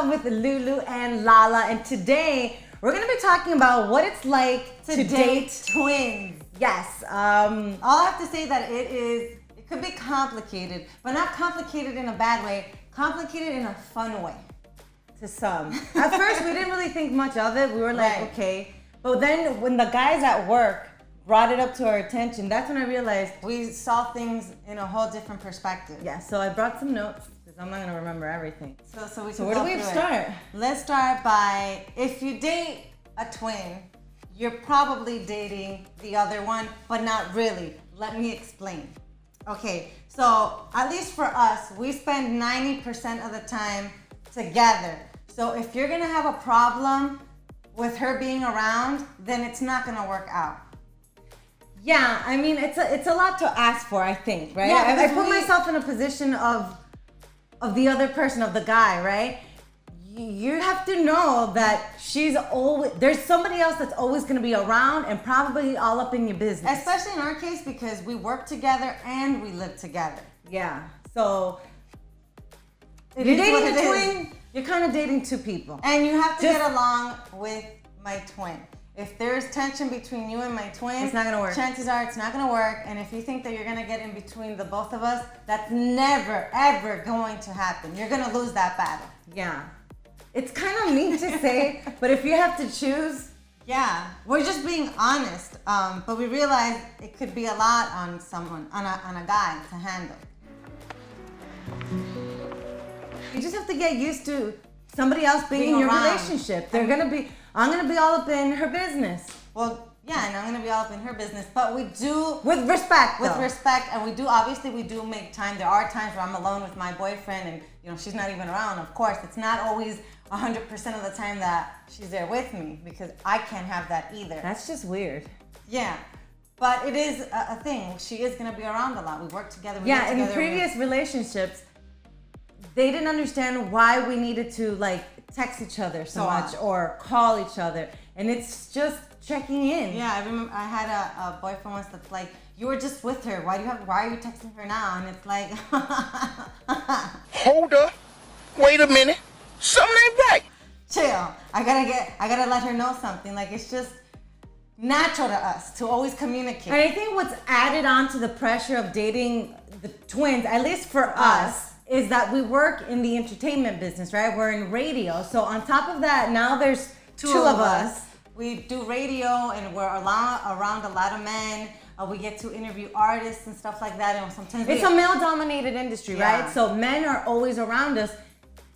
Love with Lulu and Lala, and today we're gonna be talking about what it's like to date twins. Yes. All I have to say that it could be complicated, but not complicated in a bad way, complicated in a fun way. To some. At first, we didn't really think much of it. We were like, Right. okay. But then when the guys at work brought it up to our attention, that's when I realized, We saw things in a whole different perspective. yeah, so I brought some notes because I'm not gonna remember everything. So we can So where do go we through it. start? Let's start by, if you date a twin, you're probably dating the other one, but not really. Let me explain. Okay, so at least for us, we spend 90% of the time together. So if you're gonna have a problem with her being around, then it's not gonna work out. Yeah, I mean, it's a lot to ask for, I think, right? Yeah, I because put myself in a position of the other person, of the guy, right? You have to know that there's somebody else that's always going to be around and probably all up in your business. Especially in our case, because we work together and we live together. Yeah, so It you're is what dating it a is. twin, you're kind of dating two people. And you have to Just- get along with my twin. If there's tension between you and my twin, It's not gonna work. Chances are it's not gonna work. And if you think that you're gonna get in between the both of us, that's never, ever going to happen. You're gonna lose that battle. Yeah. It's kind of mean to say, but if you have to choose, Yeah, we're just being honest. But we realize it could be a lot on someone, on a guy to handle. you just have to get used to somebody else being Being in your around. relationship. I'm gonna be all up in her business. Well, yeah, and I'm gonna be all up in her business, but we do With respect, with though. respect, and we do make time. There are times where I'm alone with my boyfriend and she's not even around. Of course, it's not always 100% of the time that she's there with me, because I can't have that either. That's just weird. Yeah, but it is a thing. She is gonna be around a lot. We work together. We Yeah, live in together, previous relationships, they didn't understand why we needed to text each other so much or call each other, and it's just checking in. Yeah, I remember I had a boyfriend once that's like, you were just with her. Why are you texting her now? And it's like, Hold up. Wait a minute. Something ain't right. chill. I gotta let her know something. Like, it's just natural to us to always communicate. And I think what's added on to the pressure of dating the twins, at least for us, is that we work in the entertainment business, right? We're in radio. So on top of that, now there's two of us. We do radio and we're around a lot of men. We get to interview artists and stuff like that. And sometimes It's a male-dominated industry, Yeah. right? So men are always around us.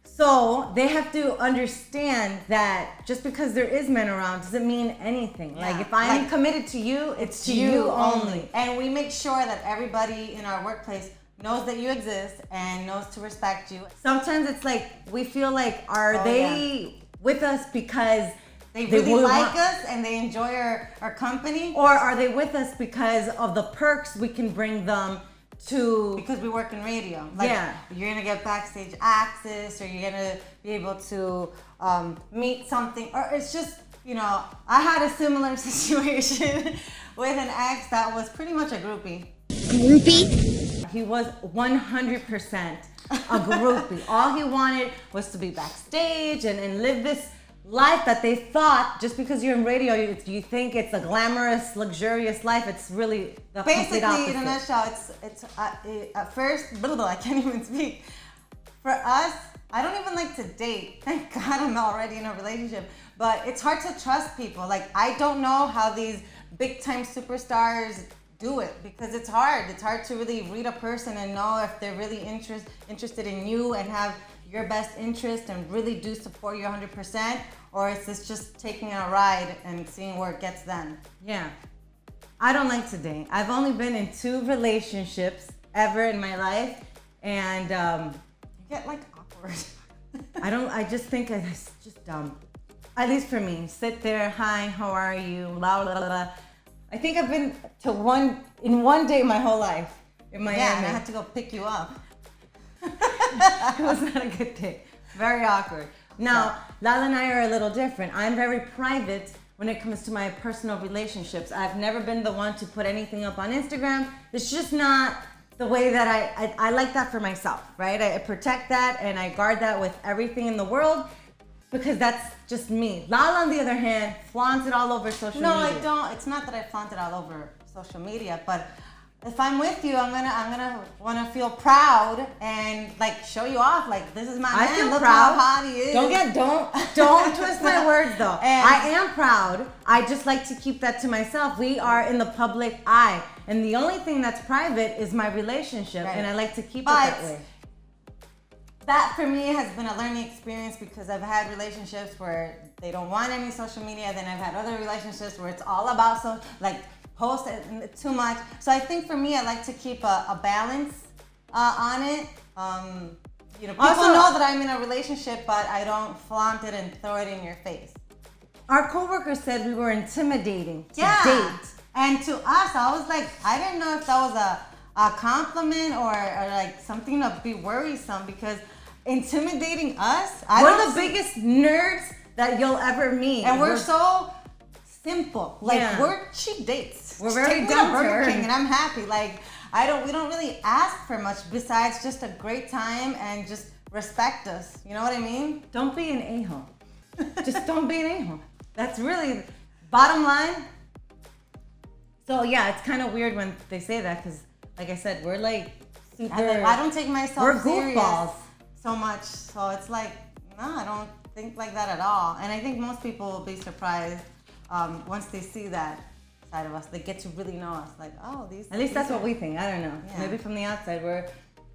So they have to understand that just because there is men around doesn't mean anything. Yeah. Like if I'm Like, committed to you, it's to you only. And we make sure that everybody in our workplace knows that you exist and knows to respect you. Sometimes it's like we feel like, are they with us because They really would like want- us and they enjoy our company, or are they with us because of the perks we can bring them to? because we work in radio. Like, Yeah. you're gonna get backstage access, or you're gonna be able to meet something, or it's just, I had a similar situation with an ex that was pretty much a groupie. He was 100% a groupie. All he wanted was to be backstage and live this life that they thought, just because you're in radio, you think it's a glamorous, luxurious life. It's really the complete Basically, opposite. in a nutshell, it's at first, I can't even speak. For us, I don't even like to date. Thank God I'm already in a relationship. But it's hard to trust people. Like, I don't know how these big time superstars do it, because it's hard. It's hard to really read a person and know if they're really interested in you and have your best interest and really do support you 100%, or is this just taking a ride and seeing where it gets them? Yeah. I don't like to date. I've only been in 2 relationships ever in my life, and You get awkward. I just think it's just dumb. At least for me. Sit there, hi, how are you, la la la la. I think I've been to one day my whole life in Miami. Yeah, and I had to go pick you up. It was not a good day. Very awkward. Now, Lala and I are a little different. I'm very private when it comes to my personal relationships. I've never been the one to put anything up on Instagram. It's just not the way that I like that for myself, right? I protect that and I guard that with everything in the world because that's just me. Lala, on the other hand, flaunts it all over social media. No, I don't. It's not that I flaunt it all over social media, but if I'm with you, I'm gonna want to feel proud and like show you off. Like this is my man. I feel Look proud. how hot he is. Don't twist my words though. And- I am proud. I just like to keep that to myself. We are in the public eye, and the only thing that's private is my relationship, Right. and I like to keep it But that way. that for me has been a learning experience because I've had relationships where they don't want any social media. Then I've had other relationships where it's all about post it too much. So I think for me, I like to keep a balance on it. People Also- know that I'm in a relationship, but I don't flaunt it and throw it in your face. Our coworker said we were intimidating to Yeah. date. And to us, I was like, I didn't know if that was a compliment or like something to be worrisome because intimidating us, We're the biggest nerds that you'll ever meet. and we're so simple. Like Yeah. we're cheap dates. We're Just very take me to down to Burger earth. King and I'm happy. Like we don't really ask for much besides just a great time and just respect us. You know what I mean? Don't be an a-hole. Just don't be an a-hole. That's really bottom line. So yeah, it's kind of weird when they say that because, like I said, we're like super. I don't take myself We're serious goofballs. so much. So it's like, no, I don't think like that at all. And I think most people will be surprised once they see that side of us. They get to really know us. Like, oh, these. At least that's these what we think. I don't know. Yeah. Maybe from the outside, we're.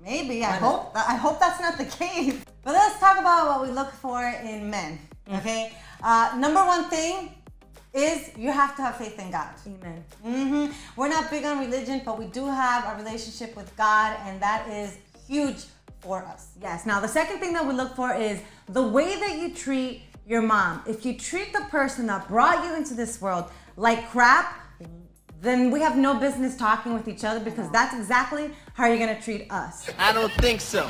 Maybe. I hope that's not the case. But let's talk about what we look for in men. Okay. Number one thing is you have to have faith in God. Amen. We're not big on religion, but we do have a relationship with God, and that is huge for us. Yes. Now, the second thing that we look for is the way that you treat your mom. If you treat the person that brought you into this world like crap, then we have no business talking with each other because that's exactly how you're going to treat us. I don't think so.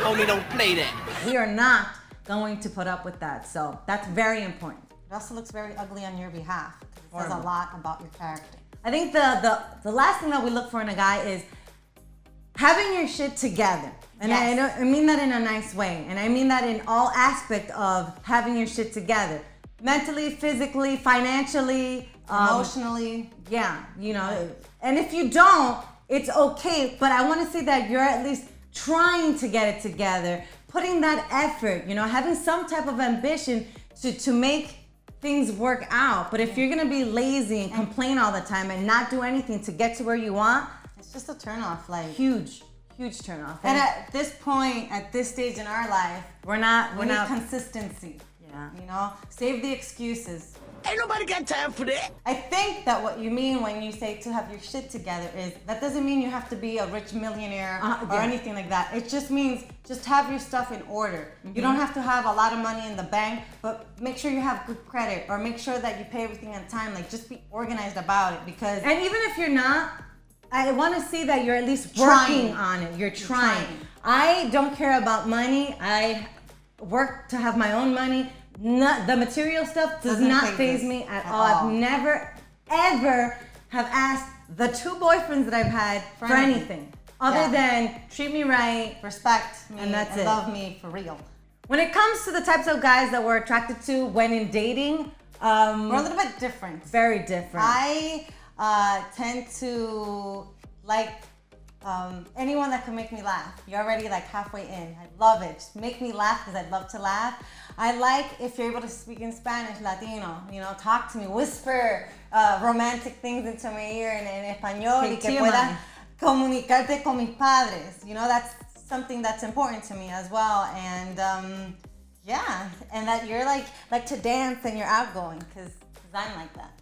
Homie, don't play that. We are not going to put up with that. So that's very important. It also looks very ugly on your behalf. 'Cause it says a Horrible. lot about your character. I think the last thing that we look for in a guy is having your shit together. And Yes. I mean that in a nice way. And I mean that in all aspect of having your shit together. Mentally, physically, financially, Emotionally. yeah, and if you don't, it's okay. But I want to say that you're at least trying to get it together, putting that effort, having some type of ambition to make things work out. But if you're gonna be lazy and complain all the time and not do anything to get to where you want, It's just a turnoff. Like, huge turnoff. and at this point, at this stage in our life, we're we need not. consistency. Yeah. Save the excuses. Ain't nobody got time for that. I think that what you mean when you say to have your shit together is that doesn't mean you have to be a rich millionaire or Yeah. anything like that. It just means just have your stuff in order. You don't have to have a lot of money in the bank, but make sure you have good credit or make sure that you pay everything on time. Like just be organized about it because And even if you're not, I want to see that you're at least Trying. working on it. You're trying. trying. I don't care about money. I work to have my own money. The material stuff does Doesn't not faze faze us me at at all. all. I've never, ever have asked the 2 boyfriends that I've had for anything other Yeah. than treat me right. respect me And that's it. love me for real. When it comes to the types of guys that we're attracted to when in dating, We're a little bit different. very different. I tend to like anyone that can make me laugh. You're already like halfway in. I love it. Just make me laugh because I love to laugh. I like if you're able to speak in Spanish, Latino, talk to me, whisper romantic things into my ear en español y que pueda comunicarte con mis padres. That's something that's important to me as well. And and that you're like to dance and you're outgoing because I'm like that.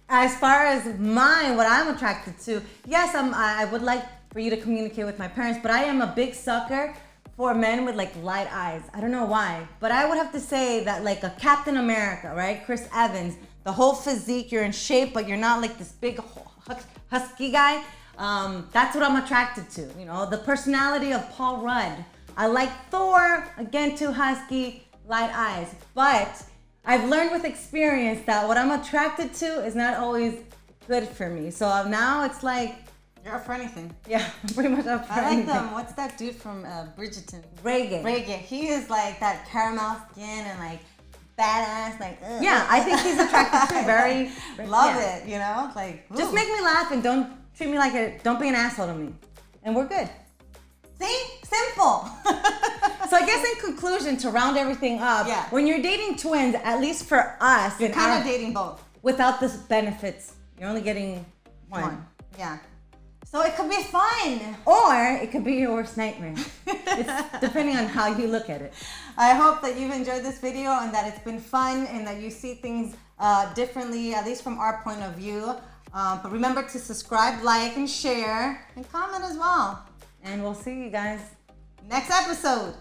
As far as what I'm attracted to, yes, I would like for you to communicate with my parents, but I am a big sucker for men with like light eyes. I don't know why, but I would have to say that like a Captain America, right? Chris Evans, the whole physique, you're in shape, but you're not like this big husky guy. That's what I'm attracted to. The personality of Paul Rudd. I like Thor, again, too husky, light eyes, but I've learned with experience that what I'm attracted to is not always good for me. So now it's like, You're up for anything. yeah, I'm pretty much up for I like anything. them. What's that dude from Bridgerton? Reagan. Reagan. He is like that caramel skin and like badass, like ugh. Yeah, I think he's attractive too. Very Love yeah. it, you know? Like ooh. Just make me laugh and don't treat me like don't be an asshole to me. And we're good. See? Simple. So I guess in conclusion, to round everything up, Yeah. when you're dating twins, at least for us, You're in kind our- of dating both. without the benefits, you're only getting one. Yeah. So it could be fun. Or it could be your worst nightmare. It's depending on how you look at it. I hope that you've enjoyed this video and that it's been fun and that you see things differently, at least from our point of view. But remember to subscribe, like, and share, and comment as well. And we'll see you guys Next episode.